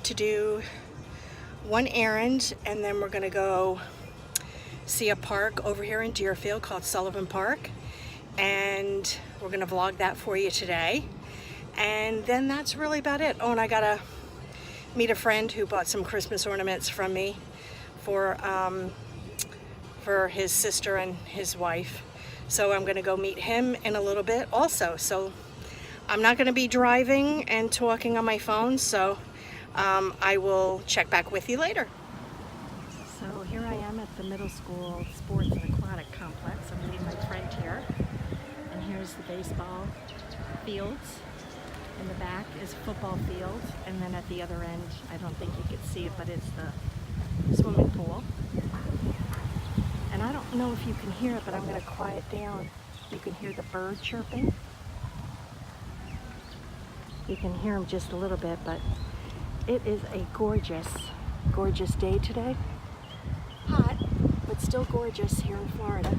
to do one errand, and then we're gonna go see a park over here in Deerfield called Sullivan Park, and we're gonna vlog that for you today. And then that's really about it. Oh, and I gotta meet a friend who bought some Christmas ornaments from me for his sister and his wife. So I'm gonna go meet him in a little bit also. So I'm not gonna be driving and talking on my phone, so I will check back with you later. So here I am at the middle school sports and aquatic complex. I'm meeting my friend here. And here's the baseball fields. In the back is a football field. And then at the other end, I don't think you can see it, but it's the swimming pool. And I don't know if you can hear it, but I'm going to quiet down. You can hear the bird chirping. You can hear them just a little bit, but it is a gorgeous, gorgeous day today. Hot, but still gorgeous here in Florida.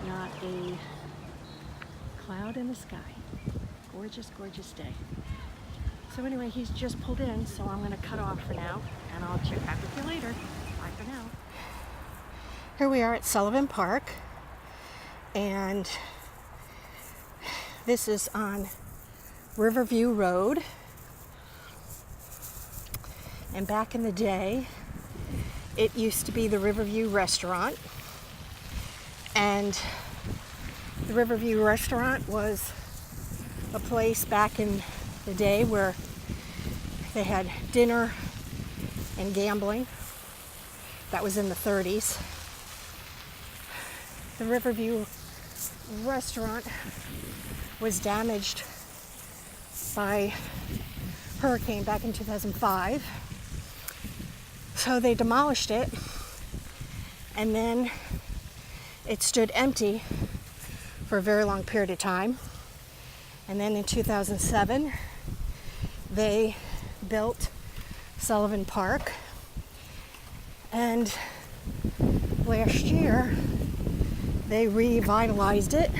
Not a cloud in the sky. Gorgeous, gorgeous day. So anyway, he's just pulled in, so I'm going to cut off for now, and I'll check back with you later. Bye for now. Here we are at Sullivan Park, and this is on Riverview Road. And back in the day, it used to be the Riverview Restaurant. And the Riverview Restaurant was a place back in the day where they had dinner and gambling. That was in the 30s. The Riverview Restaurant was damaged by hurricane back in 2005. So they demolished it, and then it stood empty for a very long period of time. And then in 2007, they built Sullivan Park. And last year, they revitalized it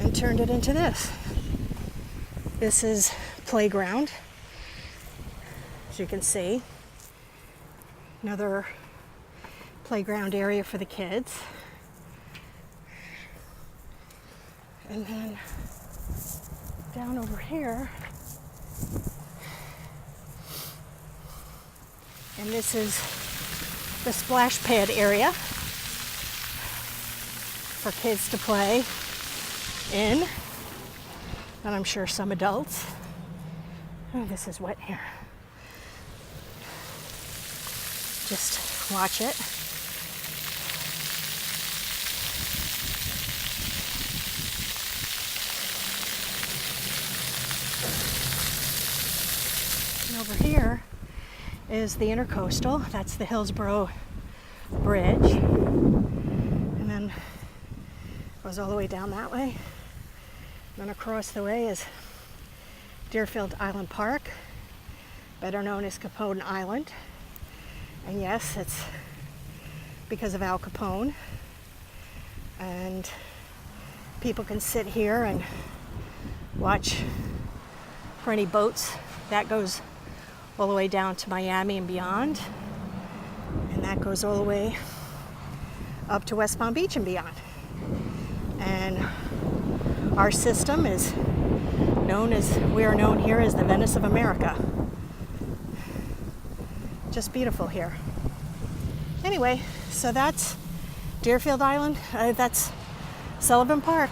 and turned it into this. This is playground, as you can see. Another playground area for the kids. And then down over here, and this is the splash pad area for kids to play in, and I'm sure some adults. Oh, this is wet here. Just watch it. And over here is the Intercoastal. That's the Hillsborough Bridge. And then goes all the way down that way. And then across the way is Deerfield Island Park, better known as Capone Island. And yes, it's because of Al Capone. And people can sit here and watch for any boats. That goes all the way down to Miami and beyond. And that goes all the way up to West Palm Beach and beyond. And our system is we are known here as the Venice of America. Just beautiful here. Anyway, so that's Deerfield Island. That's Sullivan Park.